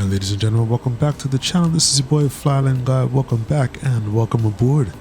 And ladies and gentlemen, welcome back to the channel. This is your boy Flyland Guy. Welcome back and welcome aboard.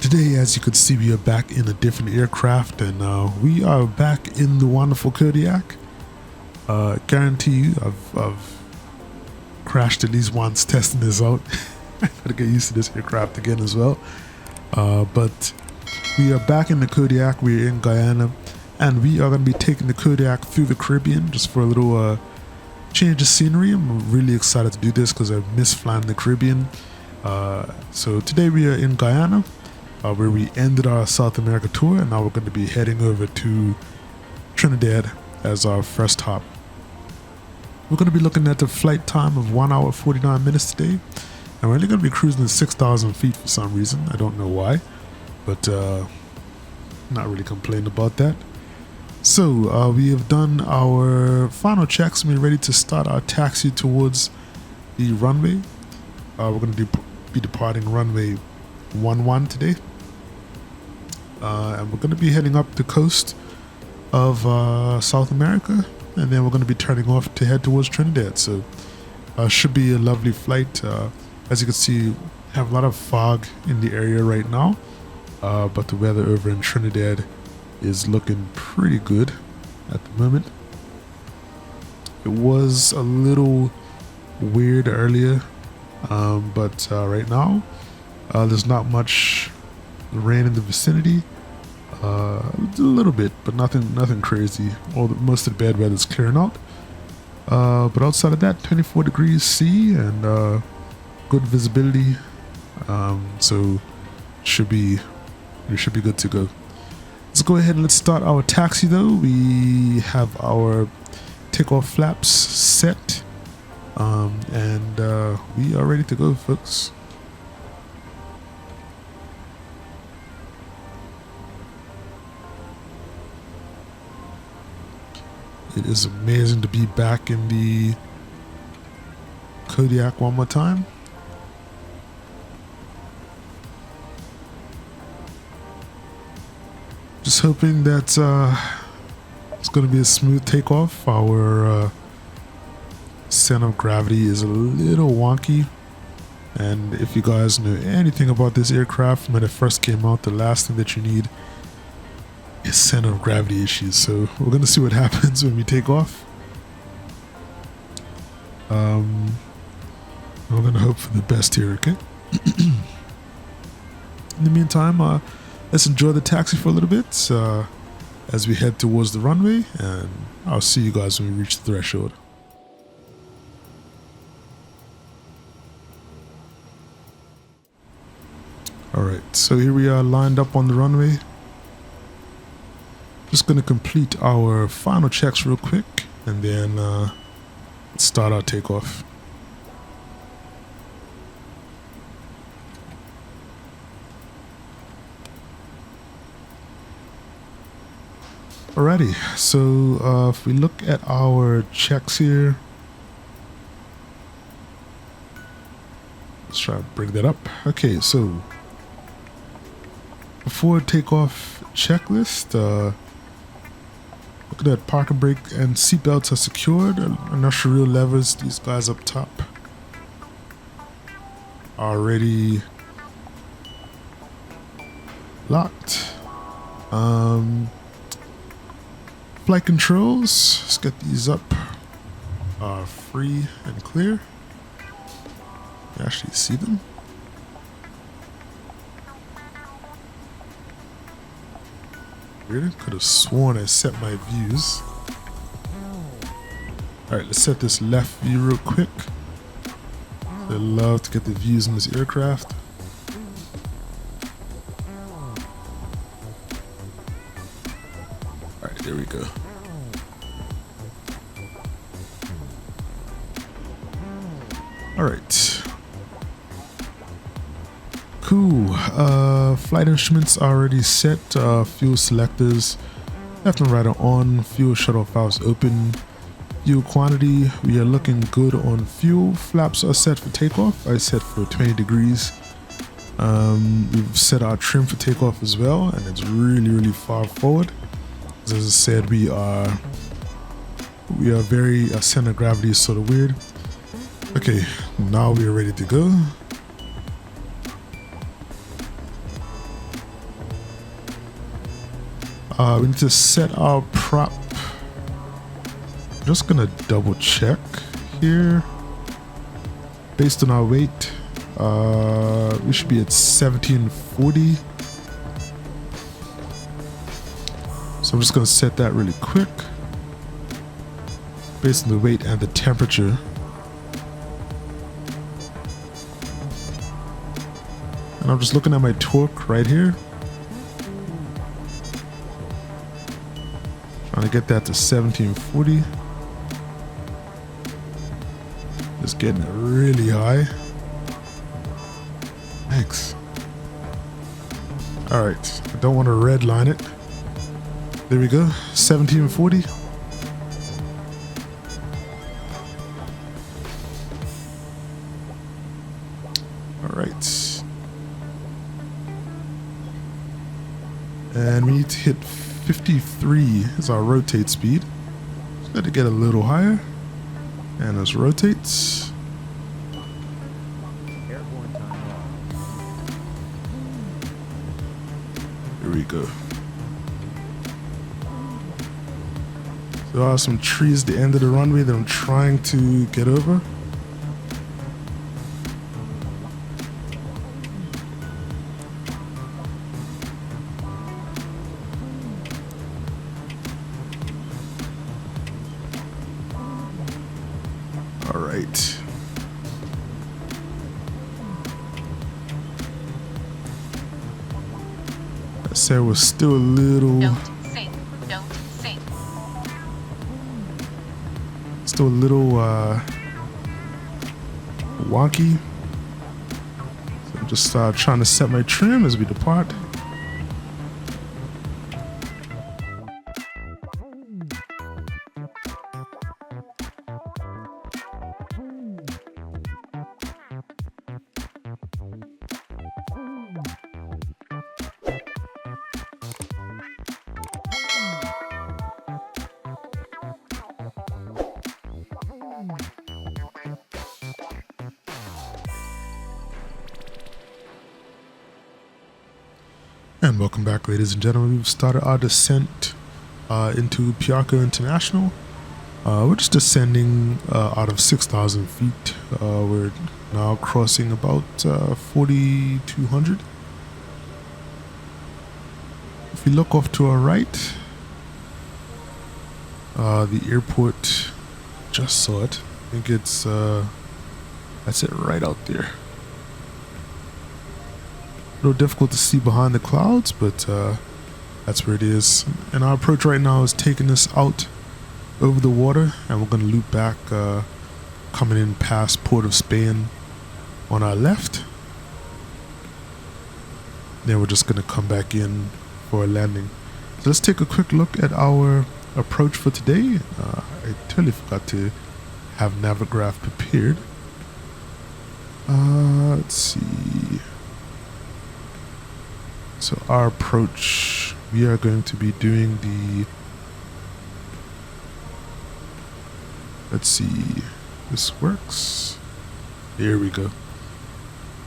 Today, as you can see, we are back in a different aircraft, and we are back in the wonderful Kodiak. Guarantee you, I've crashed at least once testing this out. I gotta get used to this aircraft again as well. But we are back in the Kodiak. We're in Guyana, and we are going to be taking the Kodiak through the Caribbean just for a little change of scenery. I'm really excited to do this because I miss flying the Caribbean. So today we are in Guyana, where we ended our South America tour, and now we're going to be heading over to Trinidad as our first hop. We're going to be looking at the flight time of 1 hour 49 minutes today, and we're only going to be cruising at 6,000 feet for some reason. I don't know why, but not really complaining about that. So we have done our final checks and we're ready to start our taxi towards the runway. We're going to be departing runway 11 today, and we're going to be heading up the coast of South America, and then we're going to be turning off to head towards Trinidad. So should be a lovely flight. As you can see, have a lot of fog in the area right now, but the weather over in Trinidad is looking pretty good at the moment. It was a little weird earlier, but right now there's not much rain in the vicinity. A little bit, but nothing crazy. Most of the bad weather is clearing out, but outside of that, 24 degrees C and good visibility, so we should be good to go. Let's go ahead and let's start our taxi though. We have our takeoff flaps set, and we are ready to go, folks. It is amazing to be back in the Kodiak one more time. Just hoping that it's going to be a smooth takeoff. Our center of gravity is a little wonky, and if you guys know anything about this aircraft when it first came out, the last thing that you need is center of gravity issues. So we're going to see what happens when we take off. We're going to hope for the best here, okay? In the meantime, let's enjoy the taxi for a little bit as we head towards the runway, and I'll see you guys when we reach the threshold. Alright, so here we are lined up on the runway. Just going to complete our final checks real quick, and then start our takeoff. Alrighty, so if we look at our checks here, let's try to bring that up. Okay, so before takeoff checklist, look at that, parking brake and seat belts are secured, and inertial reel levers, these guys up top, are already locked. Flight controls, let's get these up, are free and clear. You actually see them. Really? Could have sworn I set my views. Alright, let's set this left view real quick. I love to get the views in this aircraft. Alright, there we go. Alright. Cool. Flight instruments are already set. Fuel selectors left and right are on. Fuel shuttle valves open. Fuel quantity, we are looking good on fuel. Flaps are set for takeoff. I set for 20 degrees. We've set our trim for takeoff as well, and it's really far forward. As I said, we are We are very, center of gravity is sort of weird. Okay, now we are ready to go. We need to set our prop. Just gonna double check here. Based on our weight, we should be at 1740. So I'm just gonna set that really quick. Based on the weight and the temperature. And I'm just looking at my torque right here. Trying to get that to 1740. Just getting it really high. Thanks. Alright, I don't want to redline it. There we go, 1740. Alright. And we need to hit 53 is our rotate speed. Just got to get a little higher. And let's rotate. Here we go. So there are some trees at the end of the runway that I'm trying to get over. All right. I said we're still a little. Don't sink. Don't sink. Still a little wonky. So I'm just trying to set my trim as we depart. And welcome back, ladies and gentlemen. We've started our descent into Piarco International. We're just descending out of 6,000 feet. We're now crossing about 4,200. If we look off to our right, the airport, just saw it. I think it's, that's it right out there. A little difficult to see behind the clouds, but that's where it is. And our approach right now is taking us out over the water, and we're going to loop back, coming in past Port of Spain on our left. Then we're just going to come back in for a landing. So let's take a quick look at our approach for today. I totally forgot to have Navigraph prepared. Let's see. So our approach, we are going to be doing the, let's see, this works. There we go.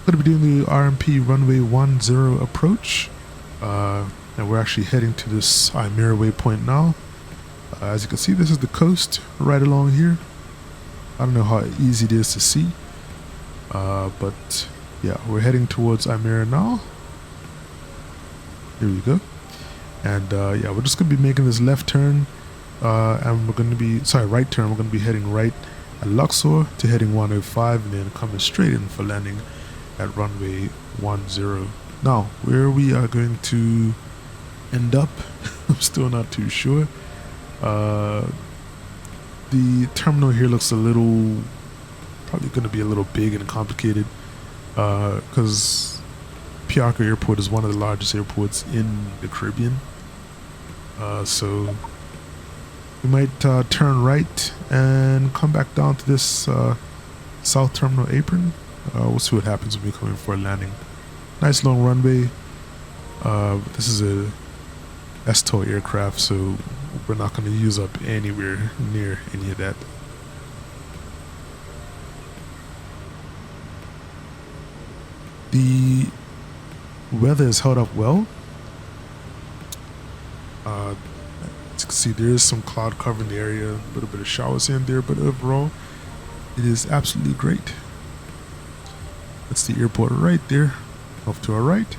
Going to be doing the RMP runway 10 approach, and we're actually heading to this Imera waypoint now. As you can see, this is the coast right along here. I don't know how easy it is to see, but yeah, we're heading towards Imera now. Here we go. And yeah, we're just going to be making this left turn, and we're going to be, sorry, right turn. We're going to be heading right at Luxor to heading 105, and then coming straight in for landing at runway 10. Now, where we are going to end up, I'm still not too sure. The terminal here looks a little, probably going to be a little big and complicated, because Piarco Airport is one of the largest airports in the Caribbean. So we might turn right and come back down to this south terminal apron. We'll see what happens when we come in for a landing. Nice long runway. This is a STOL aircraft, so we're not going to use up anywhere near any of that. The weather has held up well. As you can see, there is some cloud cover in the area, a little bit of showers in there, but overall, it is absolutely great. That's the airport right there, off to our right.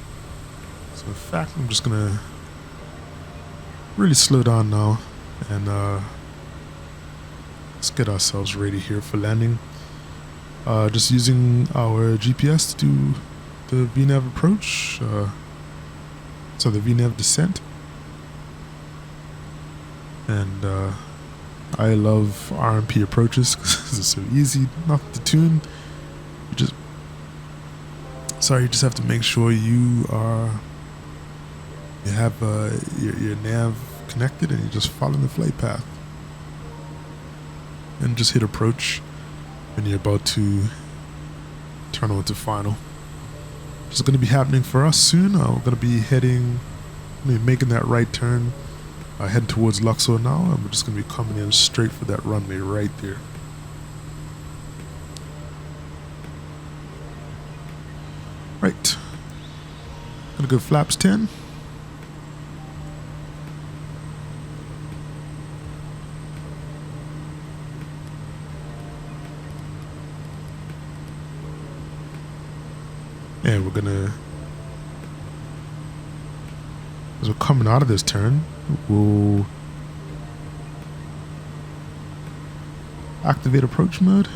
So in fact, I'm just gonna really slow down now and let's get ourselves ready here for landing. Just using our GPS to do the VNAV approach, so the VNAV descent. And I love RMP approaches because it's so easy, not to tune. You just have to make sure you have your nav connected, and you just follow the flight path and just hit approach when you're about to turn on to final. This is going to be happening for us soon. We're going to be making that right turn, heading towards Luxor now, and we're just going to be coming in straight for that runway right there. Right. Gonna go flaps 10. And we're gonna, as we're coming out of this turn, we'll activate approach mode.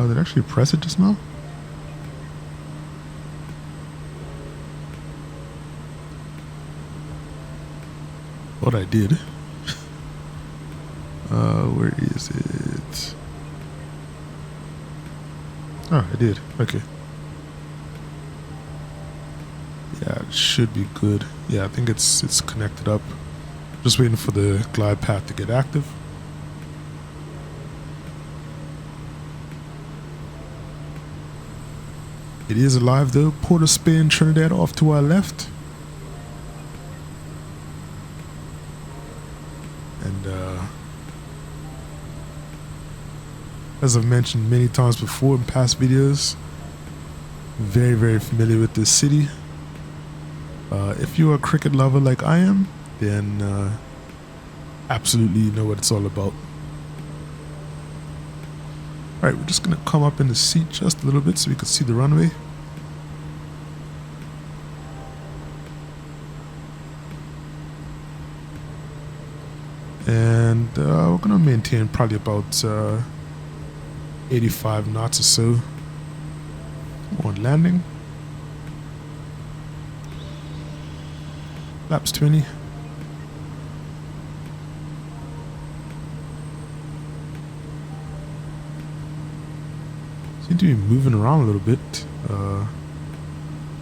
Did I actually press it just now? What I did. Where is it? Oh, I did. Okay. Yeah, it should be good. Yeah, I think it's connected up. Just waiting for the glide path to get active. It is alive though. Port of Spain, Trinidad off to our left. And as I've mentioned many times before in past videos, very, very familiar with this city. If you're a cricket lover like I am, then absolutely know what it's all about. Alright, we're just going to come up in the seat just a little bit so we can see the runway. And we're going to maintain probably about 85 knots or so on landing. Laps 20. Seem to be moving around a little bit.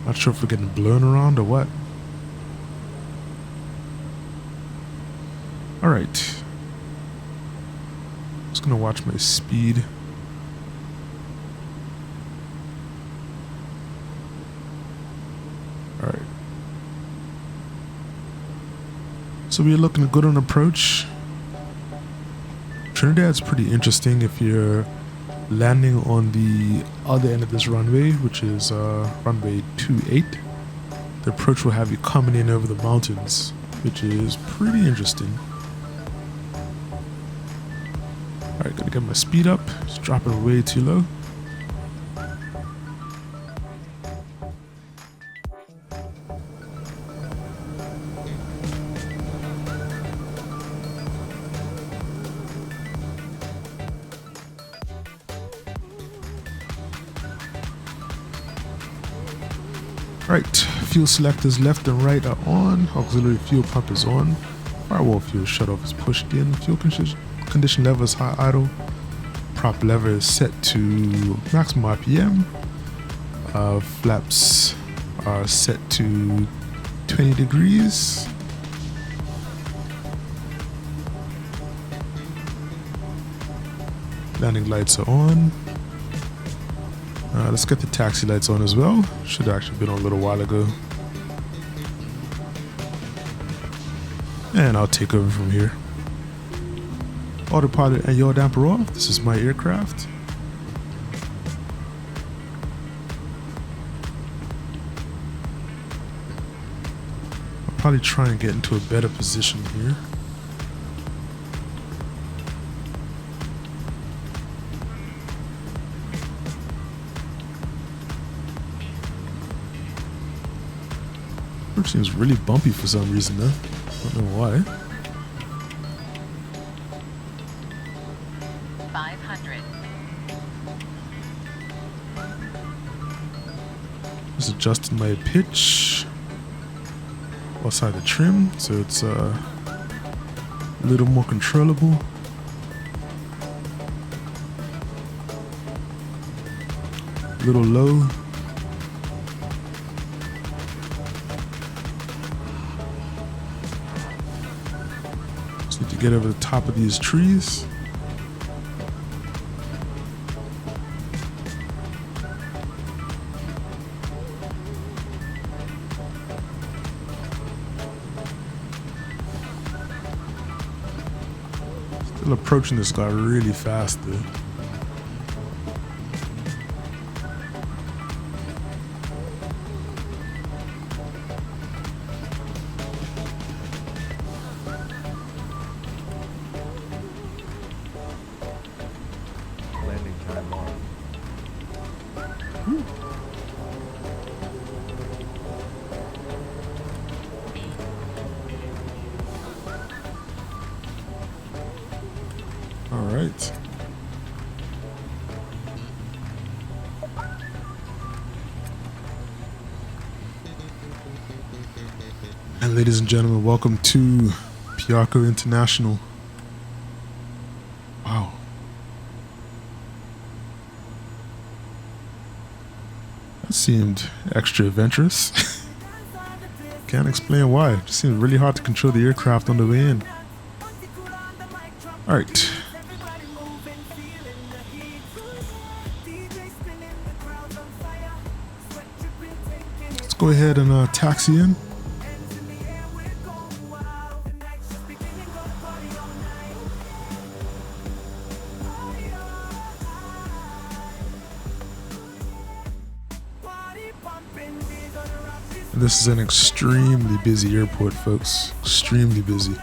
Not sure if we're getting blown around or what. Alright. Just gonna watch my speed. Alright. So we're looking good on approach. Trinidad's pretty interesting if you're landing on the other end of this runway, which is runway 28. The approach will have you coming in over the mountains, which is pretty interesting. Alright, gotta get my speed up. It's dropping way too low. Right, fuel selectors left and right are on. Auxiliary fuel pump is on. Firewall fuel shutoff is pushed in. Fuel condition lever is high idle. Prop lever is set to maximum RPM. Flaps are set to 20 degrees. Landing lights are on. Let's get the taxi lights on as well. Should have actually been on a little while ago. And I'll take over from here. Autopilot and yaw damper off. This is my aircraft. I'll probably try and get into a better position here. It seems really bumpy for some reason though. Don't know why. 500. Just adjusting my pitch outside the trim so it's a little more controllable. A little low. Just need to get over the top of these trees. Still approaching this guy really fast though. Landing time on. All right. And ladies and gentlemen, welcome to Piarco International. Wow. That seemed extra adventurous. Can't explain why. It just seemed really hard to control the aircraft on the way in. All right. Let's go ahead and taxi in. This is an extremely busy airport, folks. Extremely busy.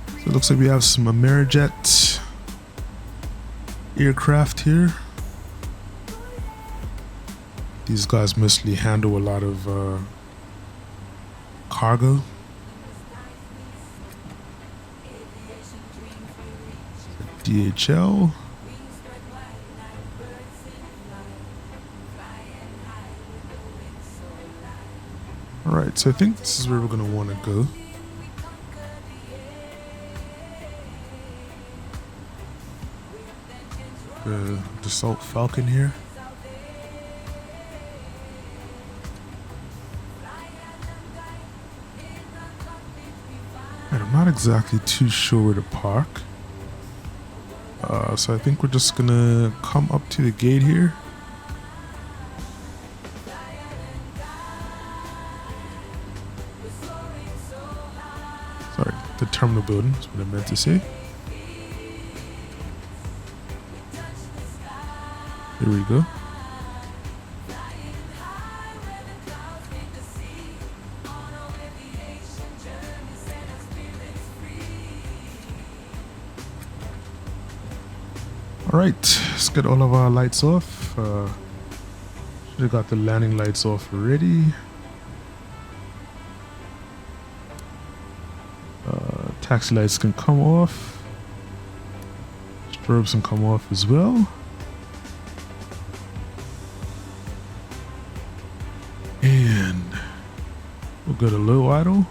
So it looks like we have some Amerijet aircraft here. These guys mostly handle a lot of cargo. DHL. Alright, so I think this is where we're going to want to go. The Dassault Falcon here. And I'm not exactly too sure where to park. So I think we're just going to come up to the gate here. Sorry, the terminal building is what I meant to say. Here we go. All right, let's get all of our lights off. Should have got the landing lights off already. Taxi lights can come off. Strobes can come off as well. And we'll go to low idle.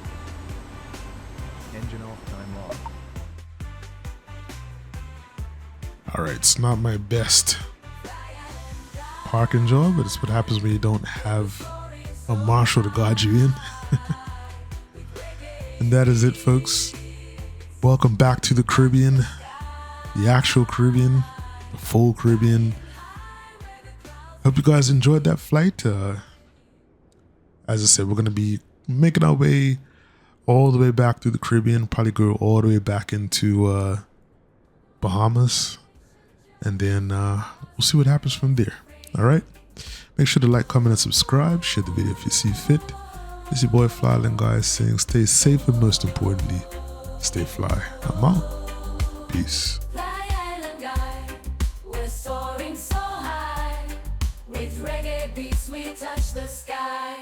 Engine off, time off. Alright, it's not my best parking job, but it's what happens when you don't have a marshal to guide you in. And that is it, folks. Welcome back to the Caribbean. the actual Caribbean, the full Caribbean. Hope you guys enjoyed that flight. As I said, we're going to be making our way all the way back through the Caribbean, probably go all the way back into Bahamas, and then we'll see what happens from there. All right. Make sure to like, comment, and subscribe. Share the video if you see fit. This is your boy Flyland, guys, saying stay safe and most importantly, stay fly. I'm out. Peace. Fly island guy, we're soaring so high. With reggae beats we touch the sky.